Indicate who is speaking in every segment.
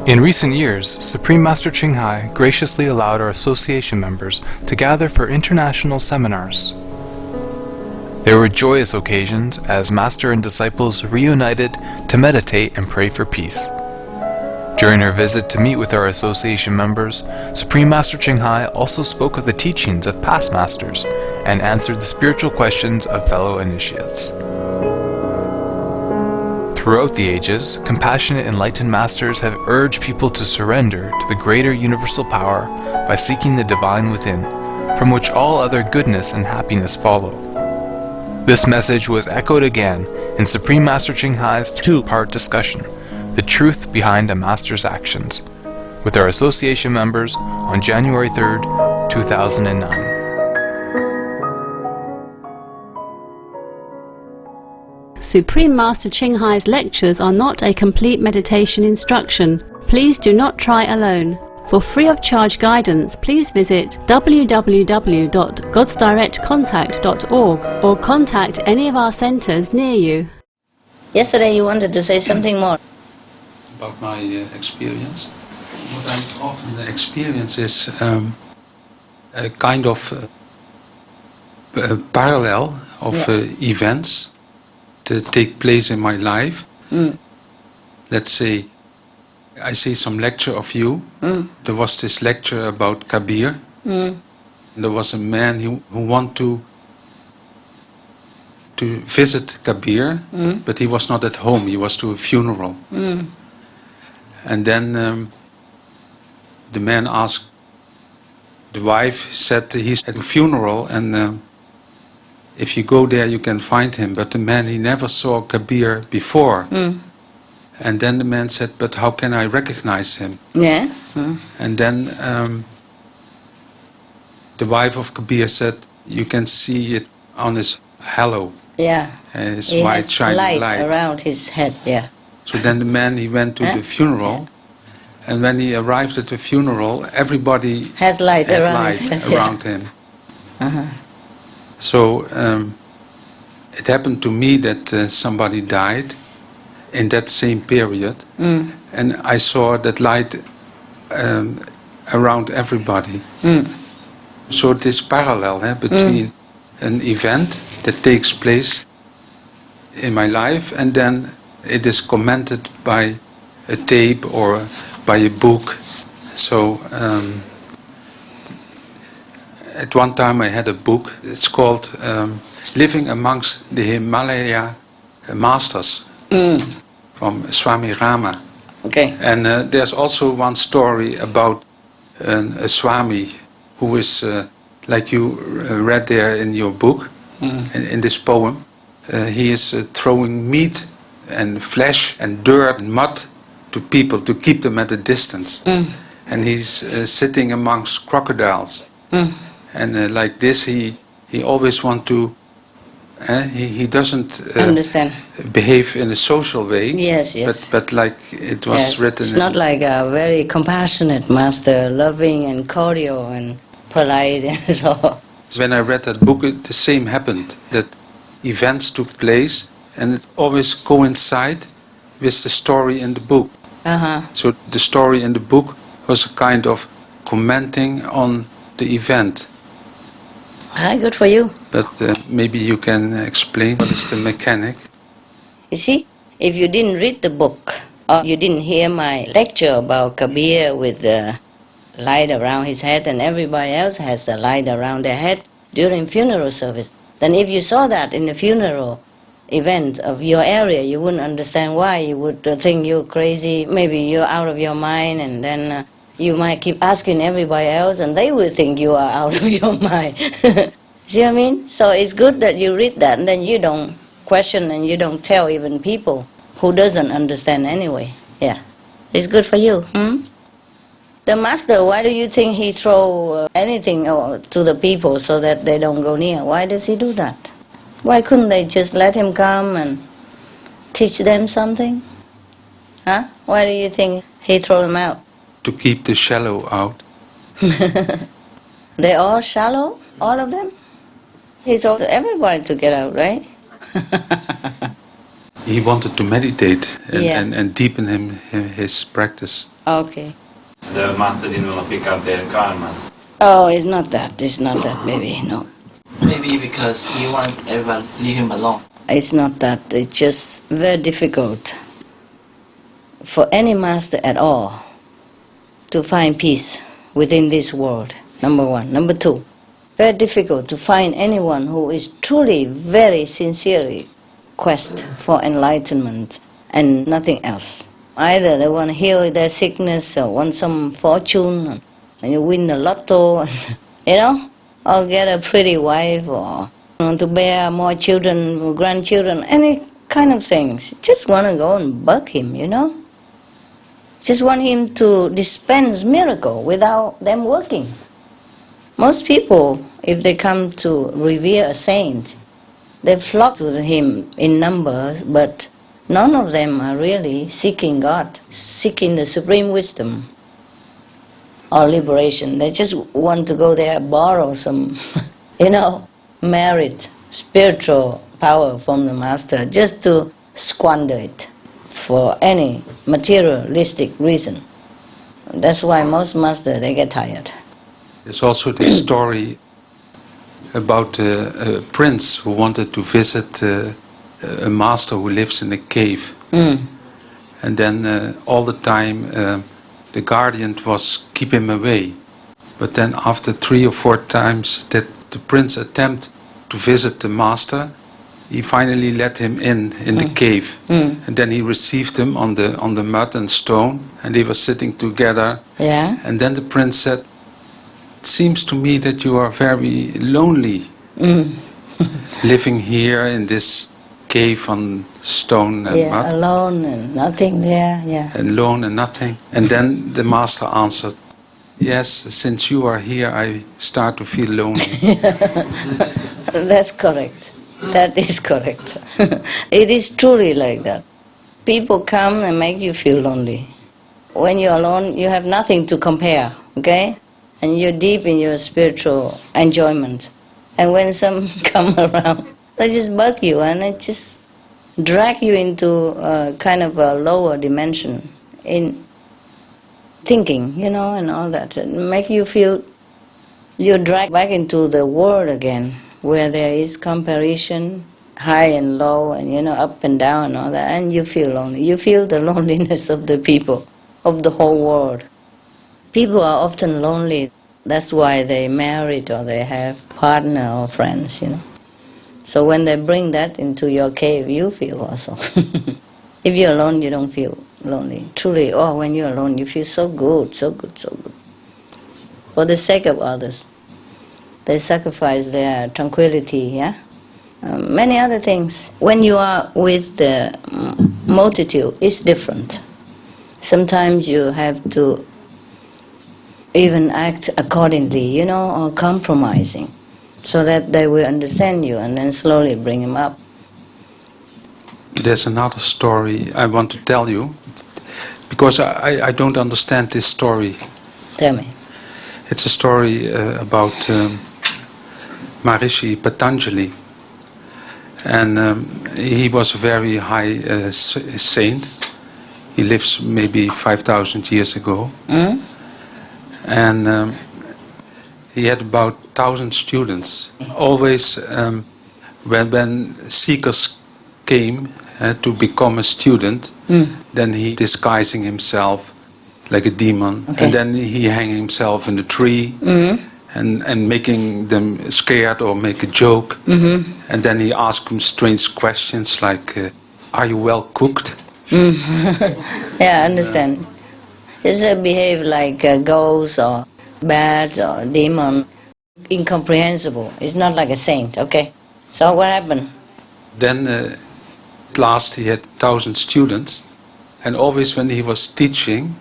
Speaker 1: In recent years, Supreme Master Ching Hai graciously allowed our association members to gather for international seminars. There were joyous occasions as Master and disciples reunited to meditate and pray for peace. During her visit to meet with our association members, Supreme Master Ching Hai also spoke of the teachings of past masters and answered the spiritual questions of fellow initiates. Throughout the ages, compassionate enlightened masters have urged people to surrender to the greater universal power by seeking the divine within, from which all other goodness and happiness follow. This message was echoed again in Supreme Master Ching Hai's two-part discussion, The Truth Behind a Master's Actions, with our association members on January 3rd, 2009.
Speaker 2: Supreme Master Ching Hai's lectures are not a complete meditation instruction. Please do not try alone. For free of charge guidance, please visit www.godsdirectcontact.org or contact any of our centers near you.
Speaker 3: Yesterday you wanted to say something more.
Speaker 4: About my experience. What I often experience is a kind of parallel of events that take place in my life. Let's say I see some lecture of you. There was this lecture about Kabir. There was a man who wanted to visit Kabir, but he was not at home. He was to a funeral. And then the man asked, the wife said he's at a funeral and if you go there you can find him. But the man, he never saw Kabir before. And then the man said, but how can I recognize him?
Speaker 3: Yeah.
Speaker 4: And then the wife of Kabir said, you can see it on his halo.
Speaker 3: Yeah.
Speaker 4: His
Speaker 3: he
Speaker 4: white
Speaker 3: has
Speaker 4: shining light.
Speaker 3: around his head, yeah.
Speaker 4: So then the man, he went to the funeral, and when he arrived at the funeral, everybody
Speaker 3: Has light
Speaker 4: had
Speaker 3: around
Speaker 4: light
Speaker 3: his head.
Speaker 4: around him. So it happened to me that somebody died in that same period, and I saw that light around everybody. So this parallel between an event that takes place in my life and then it is commented by a tape or by a book. So at one time I had a book. It's called Living Amongst the Himalaya Masters from Swami Rama.
Speaker 3: Okay.
Speaker 4: And there's also one story about a Swami who is, like you read there in your book, in this poem, he is throwing meat and flesh and dirt and mud to people to keep them at a distance. And he's sitting amongst crocodiles. And like this, he always want to, he doesn't
Speaker 3: Understand.
Speaker 4: behave in a social way.
Speaker 3: Yes, yes.
Speaker 4: But like it was written.
Speaker 3: It's not like a very compassionate master, loving and cordial and polite and so.
Speaker 4: When I read that book, the same happened. That events took place, and it always coincided with the story in the book. So the story in the book was a kind of commenting on the event.
Speaker 3: Good for you.
Speaker 4: But maybe you can explain what is the mechanic.
Speaker 3: You see, if you didn't read the book, or you didn't hear my lecture about Kabir with the light around his head and everybody else has the light around their head during funeral service, then if you saw that in the funeral event of your area, you wouldn't understand why. You would think you're crazy, maybe you're out of your mind, and then you might keep asking everybody else and they will think you are out of your mind. See what I mean? So it's good that you read that and then you don't question and you don't tell even people who doesn't understand anyway. Yeah. It's good for you. The master, why do you think he throw anything to the people so that they don't go near? Why does he do that? Why couldn't they just let him come and teach them something? Why do you think he throw them out?
Speaker 4: To keep the shallow out.
Speaker 3: They're all shallow, all of them? He told everybody to get out, right?
Speaker 4: He wanted to meditate and,
Speaker 3: Yeah.
Speaker 4: and deepen his practice.
Speaker 3: Okay.
Speaker 5: The master didn't want to pick up their karmas.
Speaker 3: Oh, it's not that. It's not that, maybe. No.
Speaker 6: Maybe because he wants everyone to leave him alone.
Speaker 3: It's not that. It's just very difficult for any master at all to find peace within this world, number one. Number two, very difficult to find anyone who is truly, very sincerely quest for enlightenment and nothing else. Either they want to heal their sickness or want some fortune and you win the lotto, you know, or get a pretty wife or want to bear more children or grandchildren, any kind of things. Just want to go and bug him, you know. Just want him to dispense miracle without them working. Most people, if they come to revere a saint, they flock to him in numbers, but none of them are really seeking God, seeking the supreme wisdom or liberation. They just want to go there, borrow some, you know, merit, spiritual power from the master, just to squander it for any materialistic reason. That's why most masters, they get tired.
Speaker 4: There's also this story about a prince who wanted to visit a master who lives in a cave. And then all the time the guardian was keep him away. But then after 3 or 4 times that the prince attempted to visit the master, he finally let him in the cave. And then he received him on the mud and stone, and they were sitting together.
Speaker 3: Yeah?
Speaker 4: And then the prince said, "It seems to me that you are very lonely, living here in this cave on stone and mud.
Speaker 3: Alone and nothing there, yeah.
Speaker 4: Alone and nothing." And then the master answered, "Yes, since you are here, I start to feel lonely."
Speaker 3: That's correct. That is correct. It is truly like that. People come and make you feel lonely. When you're alone, you have nothing to compare, okay? And you're deep in your spiritual enjoyment. And when some come around, they just bug you and they just drag you into a kind of a lower dimension in thinking, you know, and all that. And make you feel you're dragged back into the world again, where there is comparison, high and low, and, you know, up and down and all that, and you feel lonely. You feel the loneliness of the people, of the whole world. People are often lonely. That's why they married or they have partner or friends, you know. So when they bring that into your cave, you feel also. If you're alone, you don't feel lonely. Truly, when you're alone, you feel so good, so good, so good. For the sake of others. They sacrifice their tranquility, yeah? Many other things. When you are with the multitude, it's different. Sometimes you have to even act accordingly, you know, or compromising, so that they will understand you and then slowly bring them up.
Speaker 4: There's another story I want to tell you, because I don't understand this story.
Speaker 3: Tell me.
Speaker 4: It's a story about Maharishi Patanjali, and he was a very high saint. He lives maybe 5,000 years ago, and he had about 1,000 students. Always when seekers came to become a student, then he disguising himself like a demon, and then he hang himself in a tree, and making them scared or make a joke, and then he asked them strange questions like, "Are you well cooked?"
Speaker 3: Yeah, I understand. It's behave like a ghost or bad or demon, incomprehensible. It's not like a saint, okay? So what happened?
Speaker 4: Then at last he had 1,000 students, and always when he was teaching,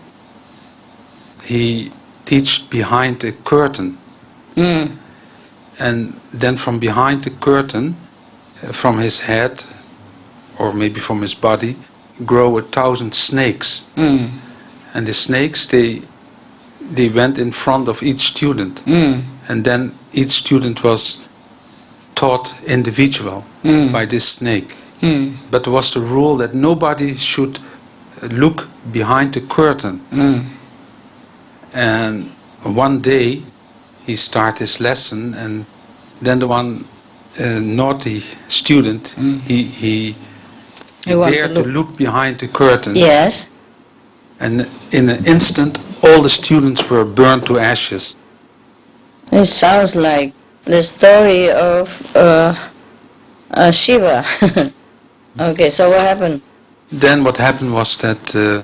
Speaker 4: he taught behind a curtain. And then from behind the curtain, from his head, or maybe from his body, grow 1,000 snakes. And the snakes, they went in front of each student. And then each student was taught individual by this snake. But there was the rule that nobody should look behind the curtain. And one day he started his lesson, and then the one naughty student, he dared to look behind the curtain.
Speaker 3: Yes.
Speaker 4: And in an instant, all the students were burned to ashes.
Speaker 3: It sounds like the story of Shiva. Okay, so what happened?
Speaker 4: Then what happened was that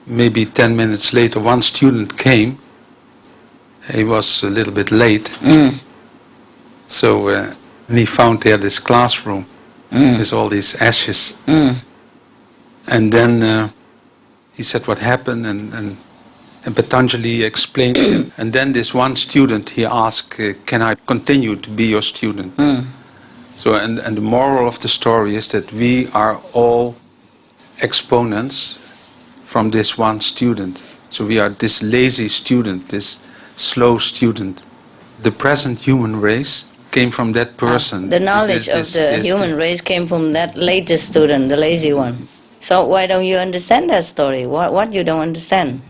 Speaker 4: maybe 10 minutes later, one student came. He was a little bit late. So and he found there this classroom with all these ashes. And then he said what happened, and Patanjali explained to him. And then this one student, he asked, can I continue to be your student? So, and the moral of the story is that we are all exponents from this one student. So we are this lazy student, this slow student. The present human race came from that person.
Speaker 3: The knowledge of the human race came from that latest student, the lazy one. So why don't you understand that story? What you don't understand?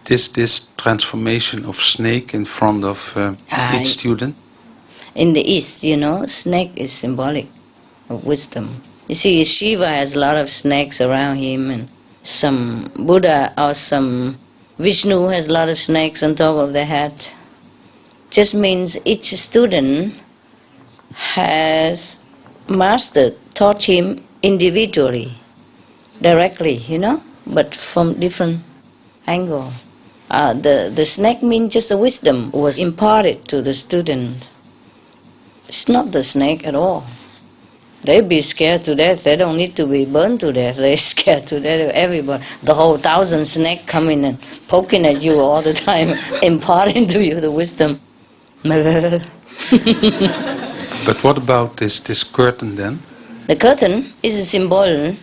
Speaker 4: This transformation of snake in front of each student.
Speaker 3: In the East, you know, snake is symbolic of wisdom. You see, Shiva has a lot of snakes around him, and some Buddha or some Vishnu has a lot of snakes on top of their head. Just means each student has mastered, taught him individually, directly, you know, but from different angle. The snake means just the wisdom was imparted to the student. It's not the snake at all. They be scared to death. They don't need to be burned to death. They're scared to death of everybody. The whole 1,000 snakes coming and poking at you all the time, imparting to you the wisdom.
Speaker 4: But what about this curtain then?
Speaker 3: The curtain is a symbol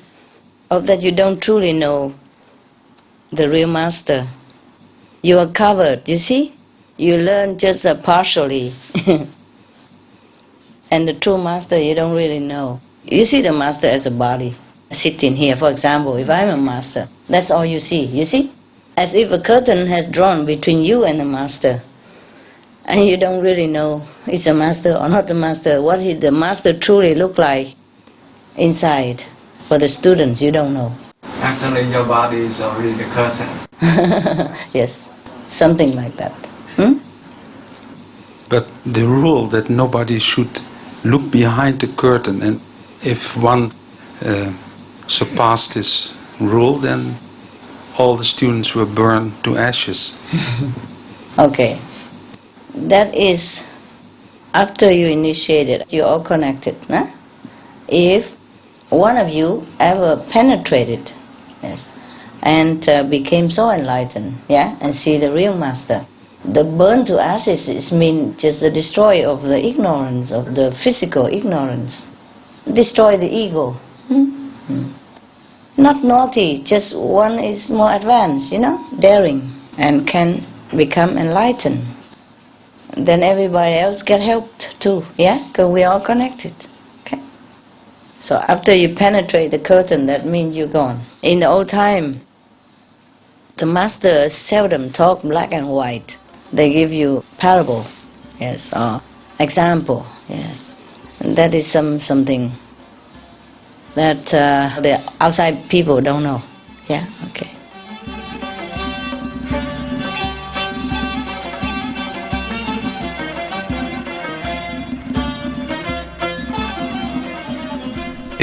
Speaker 3: of that you don't truly know the real master. You are covered, you see? You learn just partially. And the true master you don't really know. You see the master as a body. Sitting here, for example, if I'm a master, that's all you see? As if a curtain has drawn between you and the master. And you don't really know it's a master or not a master. What the master truly look like inside. For the students, you don't know.
Speaker 6: Actually, your body is already the curtain.
Speaker 3: Yes, something like that.
Speaker 4: But the rule that nobody should look behind the curtain, and if one surpassed this rule, then all the students were burned to ashes.
Speaker 3: Okay. That is, after you initiated, you're all connected. Nah? If one of you ever penetrated, yes, and became so enlightened, yeah, and see the real master, the burn to ashes is mean just the destroy of the ignorance, of the physical ignorance. Destroy the ego. Not naughty, just one is more advanced, you know, daring, and can become enlightened. Then everybody else get helped too, yeah, because we're all connected. Okay. So after you penetrate the curtain, that means you're gone. In the old time, the master seldom talk black and white. They give you parable, yes, or example, yes. And that is something that the outside people don't know. Yeah, okay.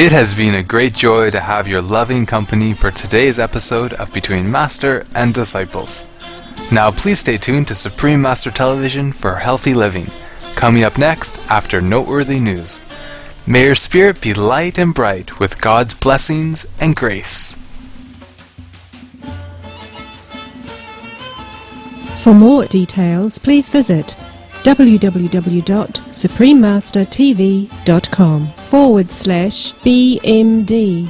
Speaker 1: It has been a great joy to have your loving company for today's episode of Between Master and Disciples. Now please stay tuned to Supreme Master Television for healthy living, coming up next after noteworthy news. May your spirit be light and bright with God's blessings and grace.
Speaker 7: For more details, please visit www.suprememastertv.com/BMD